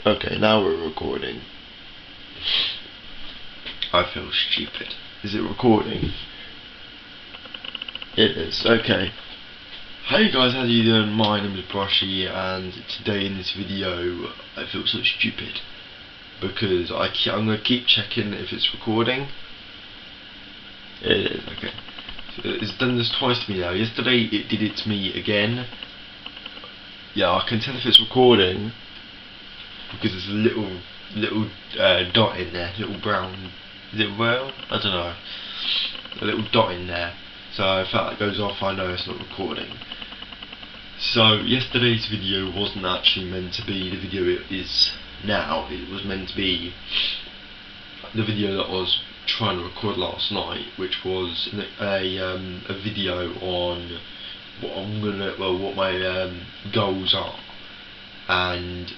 Okay, now we're recording. I feel stupid. Is it recording? It is. Okay. Hey guys, how you doing? My name is Brushy, and today in this video I feel so stupid because I'm gonna keep checking if it's recording. It is. Okay. So it's done this twice to me now. Yesterday it did it to me again. Yeah, I can tell if it's recording because there's a little dot in there, little brown. Is it brown? I don't know. A little dot in there. So if that goes off, I know it's not recording. So yesterday's video wasn't actually meant to be the video it is now. It was meant to be the video that I was trying to record last night, which was a video on what my goals are, and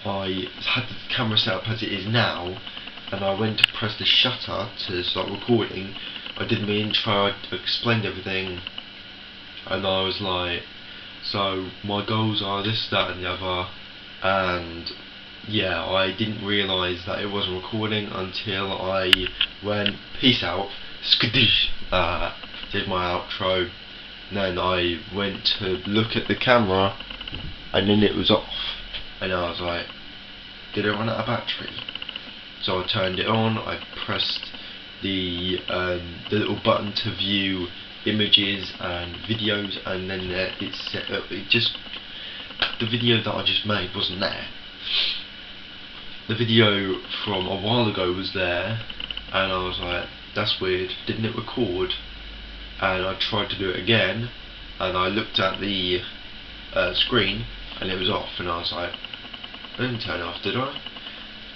I had the camera set up as it is now, and I went to press the shutter to start recording. I did my intro, I explained everything, and I was like, so my goals are this, that and the other, and yeah, I didn't realise that it wasn't recording until I went peace out, skadoosh, did my outro, and then I went to look at the camera, and then it was off, and I was like, did it run out of battery? So I turned it on, I pressed the little button to view images and videos, and then it set up. The video that I just made wasn't there. The video from a while ago was there, and I was like, that's weird, didn't it record? And I tried to do it again, and I looked at the screen, and it was off, and I was like, I didn't turn it off, did I?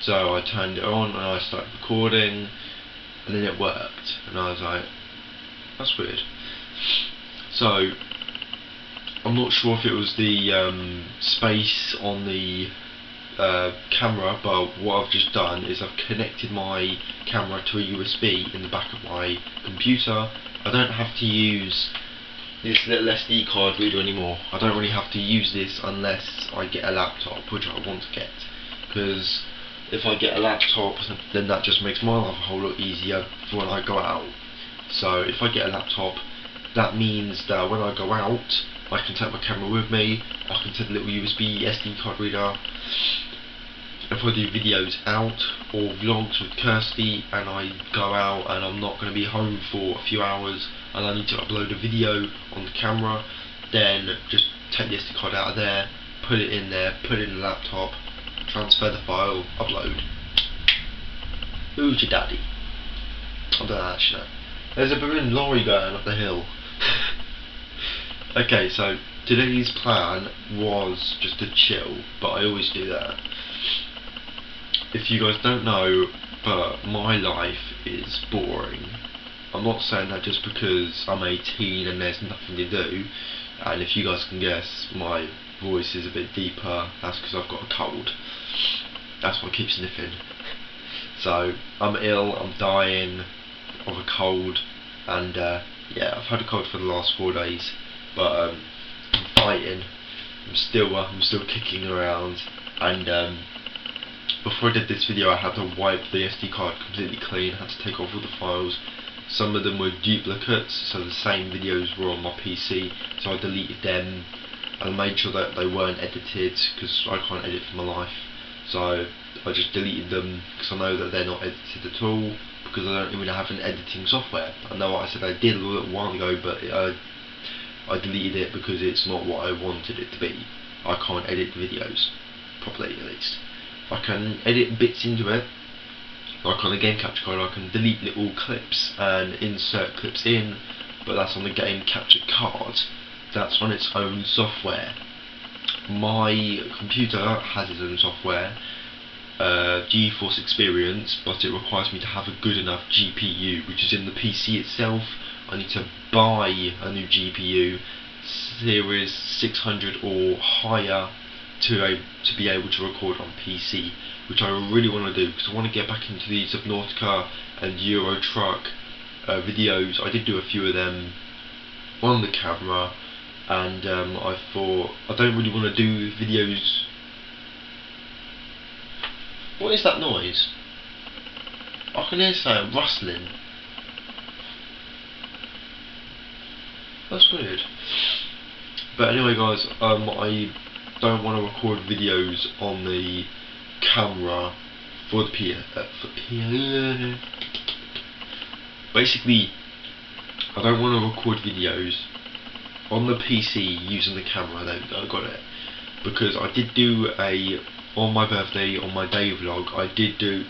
So I turned it on, and I started recording, and then it worked, and I was like, that's weird. So I'm not sure if it was the space on the camera, but what I've just done is I've connected my camera to a USB in the back of my computer. I don't have to use this little SD card reader anymore. I don't really have to use this unless I get a laptop, which I want to get, because if I get a laptop, then that just makes my life a whole lot easier for when I go out. So if I get a laptop, that means that when I go out, I can take my camera with me, I can take a little USB SD card reader. If I do videos out or vlogs with Kirsty and I go out and I'm not going to be home for a few hours and I need to upload a video on the camera, then just take the SD card out of there, put it in there, put it in the laptop, transfer the file, upload. Who's your daddy? I don't actually know. There's a balloon lorry going up the hill. Okay, so today's plan was just to chill, but I always do that. If you guys don't know, but my life is boring. I'm not saying that just because I'm 18 and there's nothing to do, and if you guys can guess, my voice is a bit deeper, that's because I've got a cold. That's why I keep sniffing. So, I'm ill, I'm dying of a cold, and yeah, I've had a cold for the last 4 days, but I'm fighting. I'm still kicking around, and before I did this video I had to wipe the SD card completely clean, had to take off all the files. Some of them were duplicates, so the same videos were on my PC, so I deleted them and made sure that they weren't edited, because I can't edit for my life. So I just deleted them because I know that they're not edited at all, because I don't even have an editing software. I know what I said I did a little while ago, but I deleted it because it's not what I wanted it to be. I can't edit videos properly, at least. I can edit bits into it, like on the game capture card. I can delete little clips and insert clips in, but that's on the game capture card. That's on its own software. My computer has its own software, GeForce Experience, but it requires me to have a good enough GPU, which is in the PC itself. I need to buy a new GPU, Series 600 or higher, to be able to record on PC, which I really want to do, because I want to get back into the Subnautica and Euro Truck videos. I did do a few of them on the camera, and I thought I don't really want to do videos What is that noise? I can hear something rustling. That's weird. But anyway guys, I don't want to record videos on the camera for the basically, I don't want to record videos on the PC using the camera. There we go, I got it. Because I did do on my birthday, on my day vlog, I did do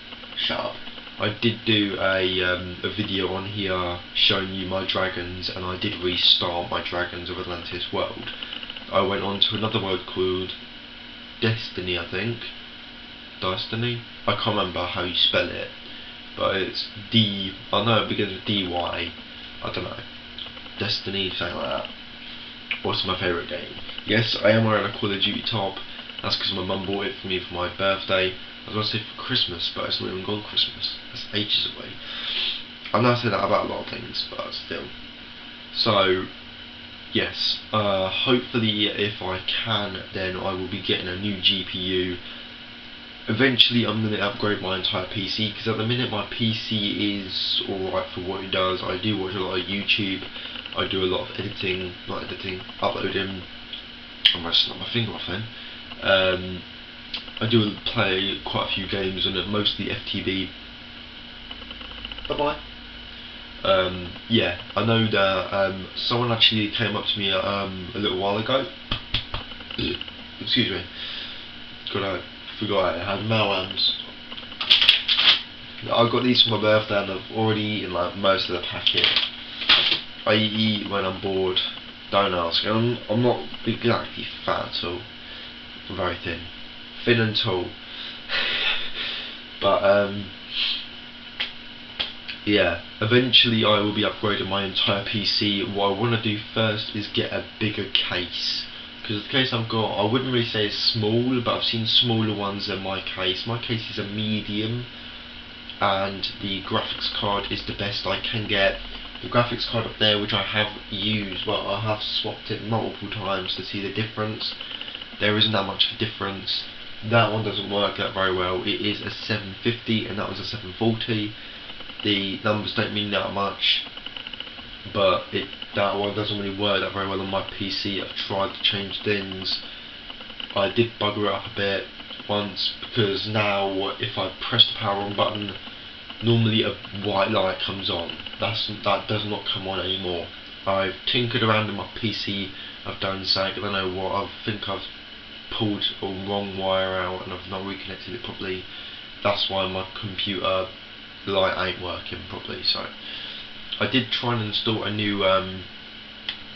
a video on here showing you my dragons, and I did restart my Dragons of Atlantis world. I went on to another world called Destiny, I think. Destiny? I can't remember how you spell it, but it's I know it begins with DY, I don't know. Destiny, something like that. What's my favourite game? Yes, I am wearing a Call of Duty top. That's because my mum bought it for me for my birthday. I was going to say for Christmas, but it's not even gone Christmas. That's ages away. I know I say that about a lot of things, but still. So, yes, hopefully if I can, then I will be getting a new GPU. Eventually I'm going to upgrade my entire PC, because at the minute my PC is alright for what it does. I do watch a lot of YouTube, I do a lot of editing, uploading. I might snap my finger off then. I do play quite a few games on it, mostly FTB. Bye bye. Yeah, I know that someone actually came up to me a little while ago. Excuse me. Forgot I had melons. I got these for my birthday and I've already eaten like most of the packet. I eat when I'm bored. Don't ask. I'm not exactly fat at all. I'm very thin and tall. But yeah, eventually I will be upgrading my entire PC. What I want to do first is get a bigger case, because the case I've got, I wouldn't really say it's small, but I've seen smaller ones than my case. My case is a medium, and the graphics card is the best I can get. The graphics card up there, which I have used, well, I have swapped it multiple times to see the difference. There isn't that much of a difference. That one doesn't work that very well. It is a 750 and that was a 740. The numbers don't mean that much, but that one doesn't really work that very well on my PC. I've tried to change things. I did bugger it up a bit once, because now if I press the power on button, normally a white light comes on. That does not come on anymore. I've tinkered around in my PC, I've done something, I don't know what, I think I've pulled a wrong wire out and I've not reconnected it properly. That's why my computer light ain't working properly. So I did try and install a new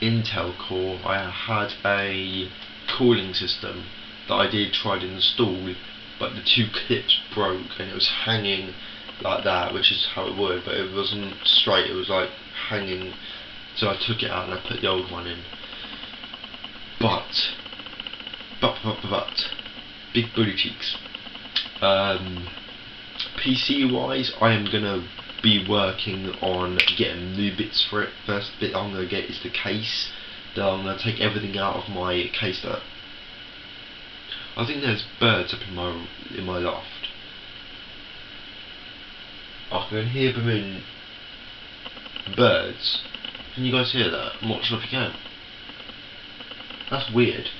Intel core. I had a cooling system that I did try to install, but the two clips broke and it was hanging like that, which is how it would, but it wasn't straight, it was like hanging. So I took it out and I put the old one in. But big booty cheeks. PC wise, I am gonna be working on getting new bits for it. First bit I'm gonna get is the case. Then I'm gonna take everything out of my case. That I think there's birds up in my loft. I can hear them birds. Can you guys hear that? I'm not sure if you can. That's weird.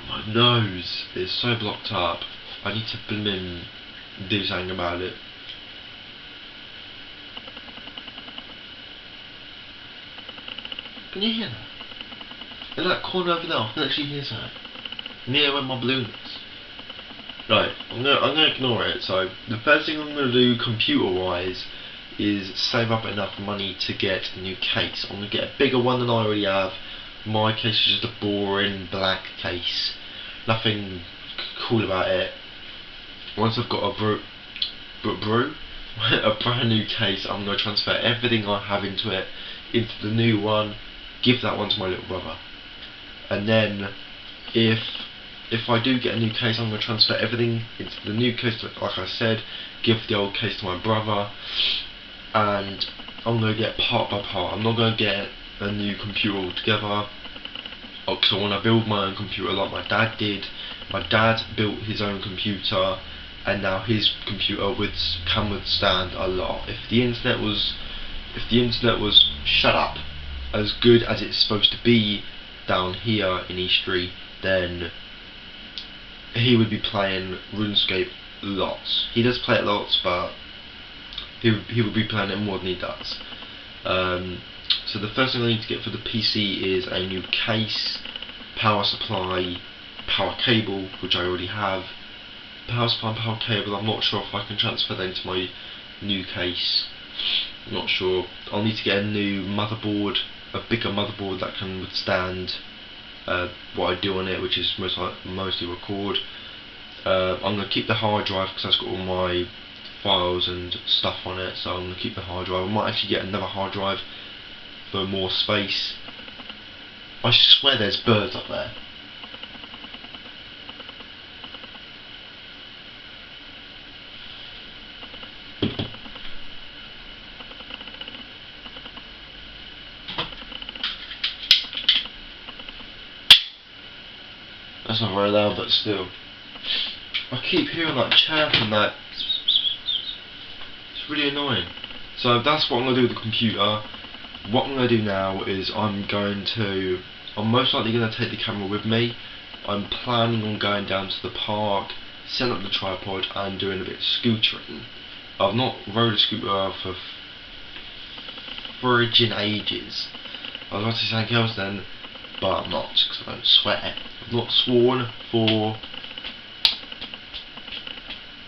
My nose is so blocked up. I need to do something about it. Can you hear that? In that corner over there, I can actually hear something. Near where my balloon is. Right, I'm gonna ignore it. So the first thing I'm gonna do computer wise is save up enough money to get a new case. I'm gonna get a bigger one than I already have. My case is just a boring black case. Nothing cool about it. Once I've got a brand new case, I'm going to transfer everything I have into the new one, give that one to my little brother. And then if I do get a new case, I'm going to transfer everything into the new case, like I said, give the old case to my brother, and I'm going to get part by part. I'm not going to get a new computer altogether. because I want to build my own computer like my dad did. My dad built his own computer, and now his computer can withstand a lot. If the internet was shut up as good as it's supposed to be down here in Eastry, then he would be playing RuneScape lots. He does play it lots, but he would be playing it more than he does. So the first thing I need to get for the PC is a new case, power supply, power cable, which I already have. Power supply and power cable, I'm not sure if I can transfer that into my new case. I'm not sure. I'll need to get a new motherboard, a bigger motherboard that can withstand what I do on it, which is mostly record. I'm going to keep the hard drive because that's got all my files and stuff on it, so I'm going to keep the hard drive. I might actually get another hard drive for more space. I swear there's birds up there. That's not very loud, but still. I keep hearing that chirp and that. It's really annoying. So that's what I'm going to do with the computer. What I'm going to do now is I'm most likely going to take the camera with me. I'm planning on going down to the park, setting up the tripod and doing a bit of scootering. I've not rode a scooter for frigid ages. I was about to say something else then, but I'm not, because I don't swear. I've not sworn for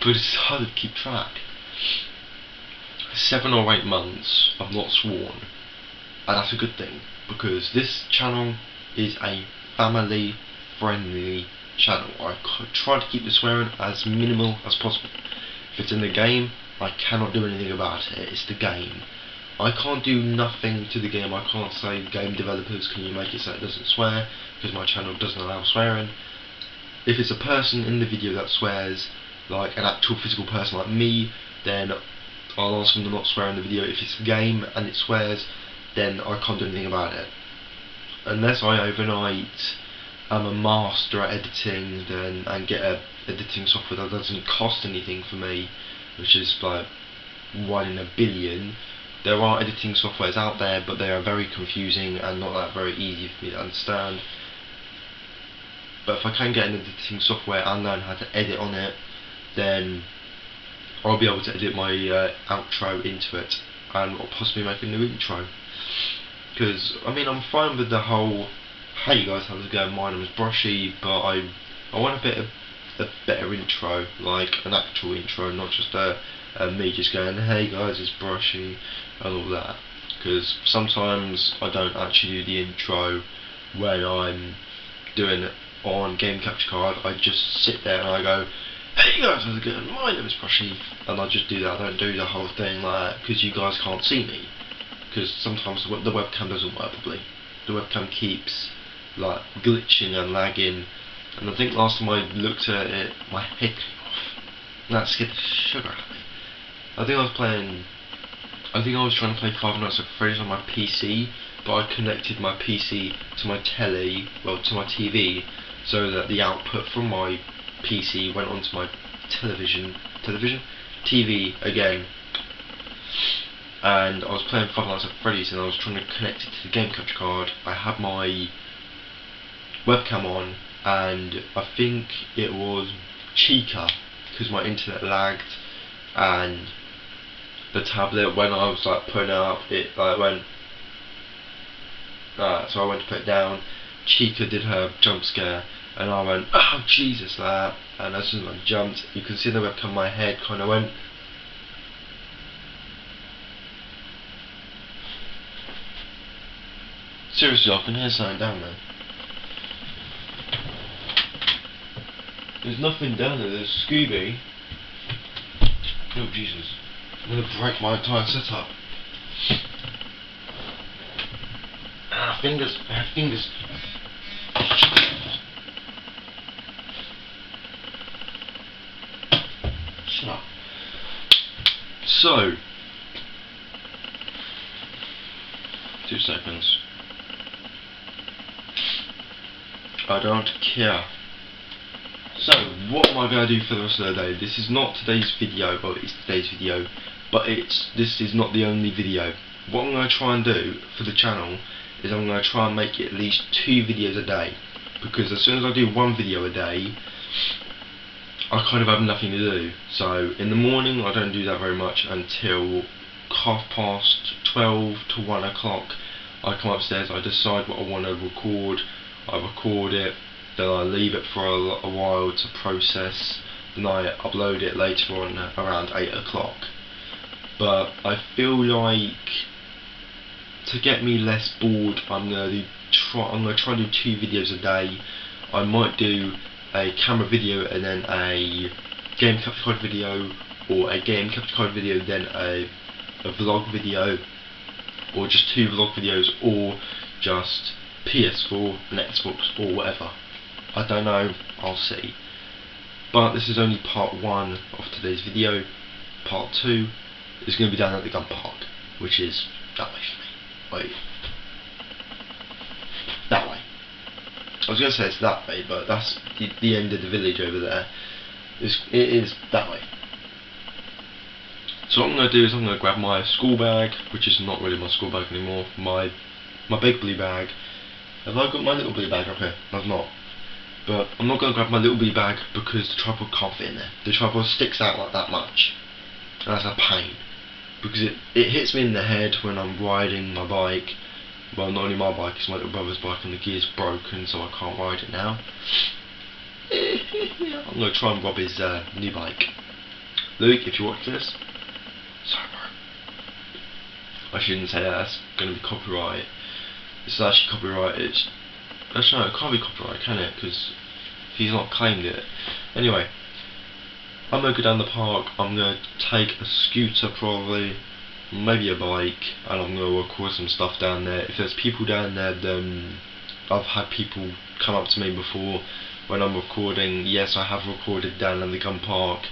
but it's hard to keep track. 7 or 8 months I've not sworn, and that's a good thing, because this channel is a family friendly channel. I try to keep the swearing as minimal as possible. If it's in the game, I cannot do anything about it. It's the game. I can't do nothing to the game. I can't say, game developers, can you make it so it doesn't swear, because my channel doesn't allow swearing. If it's a person in the video that swears, like an actual physical person like me, then I'll ask them to not swear in the video. If it's a game and it swears, then I can't do anything about it. Unless I overnight am a master at editing and get a editing software that doesn't cost anything for me, which is like 1 in a billion. There are editing softwares out there, but they are very confusing and not that very easy for me to understand. But if I can get an editing software and learn how to edit on it, then I'll be able to edit my outro into it, and I'll possibly make a new intro. Because I mean, I'm fine with the whole "Hey guys, how's it going? My name is Brushy," but I want a better intro, like an actual intro, not just me just going "Hey guys, it's Brushy" and all that. Because sometimes I don't actually do the intro when I'm doing it on Game Capture Card. I just sit there and I go, "Hey guys, how's it going? My name is Brushy," and I just do that. I don't do the whole thing like that, because you guys can't see me. Because sometimes the webcam doesn't work properly. The webcam keeps like glitching and lagging, and I think last time I looked at it, my head came off. And that scared the sugar out of me. I think I was trying to play Five Nights at Freddy's on my PC, but I connected my PC to my to my TV, so that the output from my PC went onto my TV again. And I was playing Five Nights at Freddy's and I was trying to connect it to the Game Capture Card. I had my webcam on, and I think it was Chica, because my internet lagged, and the tablet, when I was like putting it up, it like went. So I went to put it down. Chica did her jump scare, and I went, "Oh Jesus!" that. And as soon as I jumped, you can see the webcam. My head kind of went. Seriously, I can hear something down there. There's nothing down there. There's Scooby. Oh Jesus! I'm gonna break my entire setup. Fingers. I have fingers. Shut up. So, 2 seconds. I don't care. So, what am I going to do for the rest of the day? This is not today's video, well, it's today's video, but this is not the only video. What I'm going to try and do for the channel is I'm going to try and make it at least 2 videos a day, because as soon as I do 1 video a day, I kind of have nothing to do. So in the morning I don't do that very much until 12:30 to 1 o'clock. I come upstairs, I decide what I want to record, I record it, then I leave it for a while to process, then I upload it later on around 8 o'clock. But I feel like to get me less bored, I'm gonna try and do 2 videos a day. I might do a camera video and then a game capture card video, or a game capture card video then a vlog video, or just 2 vlog videos, or just PS4 and Xbox or whatever. I don't know, I'll see. But this is only part 1 of today's video. Part 2 is going to be down at the gun park, which is that way for me. Wait. That way. I was going to say it's that way, but that's the end of the village over there. It is that way. So what I'm going to do is I'm going to grab my school bag, which is not really my school bag anymore, my big blue bag. Have I got my little blue bag up here? I've not. But I'm not going to grab my little blue bag because the tripod can't fit in there. The tripod sticks out like that much, and that's a pain, because it hits me in the head when I'm riding my bike. Well, not only my bike, it's my little brother's bike, and the gear's broken, so I can't ride it now. I'm going to try and rob his new bike. Luke, if you watch this, sorry bro. I shouldn't say that, that's going to be copyright. This is actually copyrighted. Actually no, it can't be copyright, can it? Because he's not claimed it. Anyway, I'm going to go down the park, I'm going to take a scooter probably, maybe a bike, and I'm going to record some stuff down there. If there's people down there, then I've had people come up to me before when I'm recording. Yes, I have recorded down in the gun park,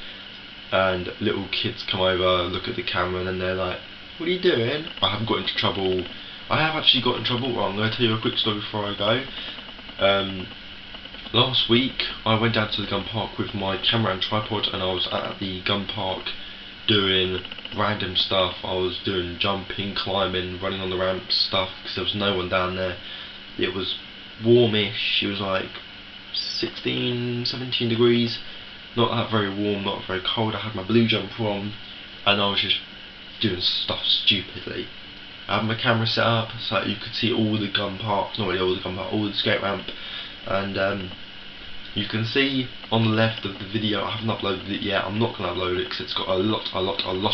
and little kids come over, look at the camera, and then they're like, what are you doing? I haven't got into trouble. I have actually got in trouble. Well, I'm going to tell you a quick story before I go. Last week I went down to the gun park with my camera and tripod, and I was at the gun park doing random stuff. I was doing jumping, climbing, running on the ramps stuff, because there was no one down there. It was warmish, it was like 16, 17 degrees, not that very warm, not very cold. I had my blue jumper on, and I was just doing stuff stupidly. I had my camera set up so that you could see all the gun parks, not really all the gun park, all the skate ramp, and you can see on the left of the video, I haven't uploaded it yet. I'm not going to upload it because it's got a lot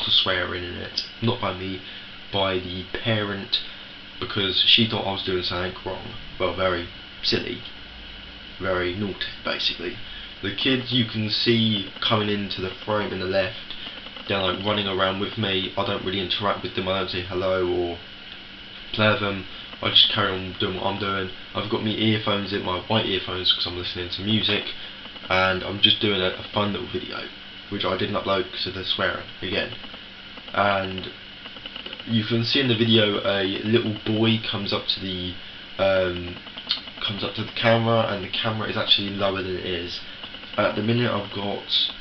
of swearing in it. Not by me, by the parent, because she thought I was doing something wrong. Well, very silly, very naughty, basically. The kids you can see coming into the frame in the left, they're like running around with me. I don't really interact with them, I don't say hello or play with them. I just carry on doing what I'm doing. I've got my earphones in, my white earphones, because I'm listening to music, and I'm just doing a fun little video, which I didn't upload because of the swearing again. And you can see in the video a little boy comes up to the camera, and the camera is actually lower than it is. At the minute I've got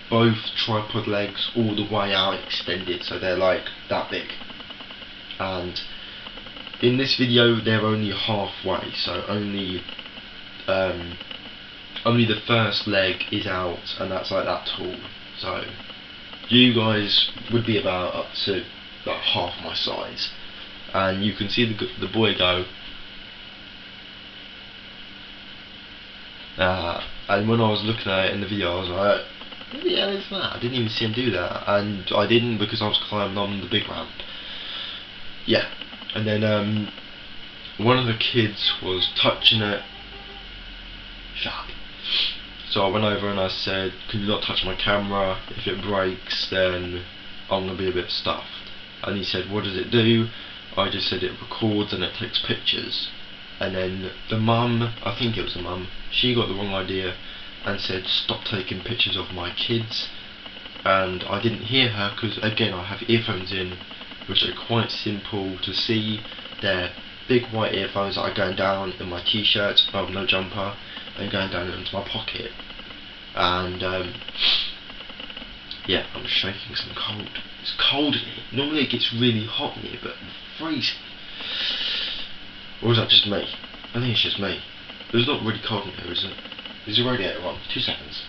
both tripod legs all the way out extended, so they're like that big, and in this video they're only halfway, so only the first leg is out, and that's like that tall. So you guys would be about up to like half my size, and you can see the boy go. And when I was looking at it in the video, I was like, what the hell is that? I didn't even see him do that, and I didn't because I was climbing on the big ramp. Yeah, and then one of the kids was touching it. Shut up. So I went over and I said, can you not touch my camera? If it breaks, then I'm going to be a bit stuffed. And he said, what does it do? I just said it records and it takes pictures. And then the mum, I think it was the mum, she got the wrong idea and said, stop taking pictures of my kids. And I didn't hear her because, again, I have earphones in, which are quite simple to see. They're big white earphones that are going down in my t-shirt, no jumper, and going down into my pocket. And yeah, I'm shaking some cold. It's cold in here. Normally it gets really hot in here, but I'm freezing. Or is that just me? I think it's just me. It's not really cold in here, is it? Is the radiator on? 2 seconds.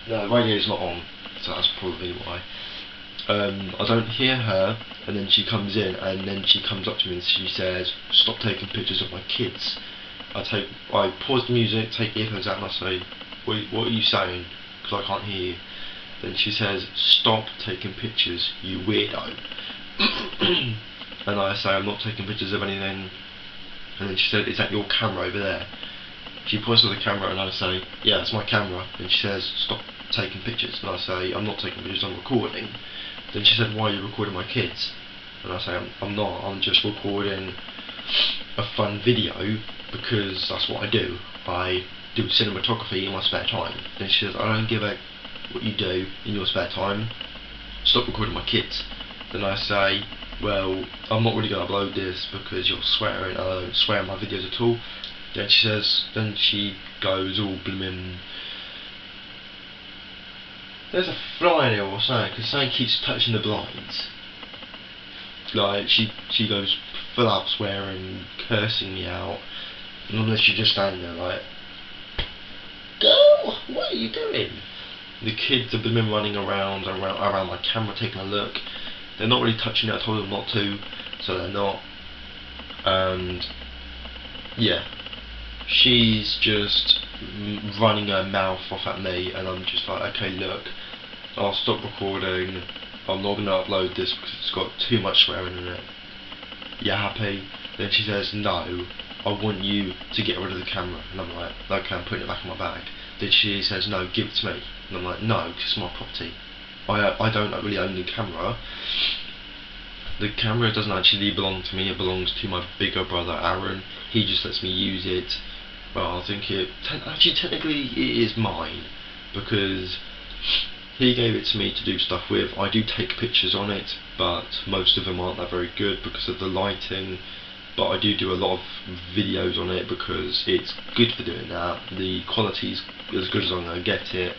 No, the radiator's not on, so that's probably why. I don't hear her, and then she comes in, and then she comes up to me and she says, "Stop taking pictures of my kids." I pause the music, take earphones out, and I say, what are you saying? Because I can't hear you. Then she says, "Stop taking pictures, you weirdo." And I say, "I'm not taking pictures of anything." And then she said, "Is that your camera over there?" She points to the camera, and I say, "Yeah, that's my camera." And she says, "Stop taking pictures." And I say, "I'm not taking pictures, I'm recording." Then she said, "Why are you recording my kids?" And I say, I'm not, I'm just recording a fun video because that's what I do. I do cinematography in my spare time. Then she says, "I don't give a what you do in your spare time, stop recording my kids." Then I say, "Well, I'm not really going to upload this because you're swearing, I don't swear in my videos at all." Then she goes all blooming, "There's a fly in here or something, because something keeps touching the blinds." Like, she goes full out swearing, cursing me out, and unless you just stand there like, "Girl, what are you doing?" The kids have been running around my camera taking a look. They're not really touching it, I told them not to, so they're not. And yeah, she's just running her mouth off at me, and I'm just like, "Okay, look, I'll stop recording. I'm not going to upload this because it's got too much swearing in it. You happy?" Then she says, "No, I want you to get rid of the camera." And I'm like, "Okay, I'm putting it back in my bag." Then she says, "No, give it to me." And I'm like, "No, because it's my property. I don't really own the camera. The camera doesn't actually belong to me, it belongs to my bigger brother Aaron. He just lets me use it." Well, I think technically it is mine, because he gave it to me to do stuff with. I do take pictures on it, but most of them aren't that very good because of the lighting. But I do a lot of videos on it because it's good for doing that. The quality's as good as I'm going to get it.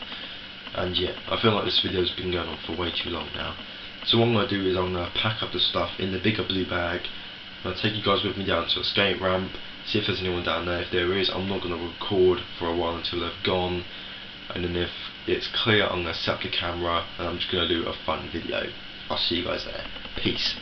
And yeah, I feel like this video's been going on for way too long now. So what I'm going to do is I'm going to pack up the stuff in the bigger blue bag. I'm going to take you guys with me down to a skate ramp, see if there's anyone down there. If there is, I'm not going to record for a while until they've gone. And then if it's clear, I'm going to set up the camera and I'm just going to do a fun video. I'll see you guys there. Peace.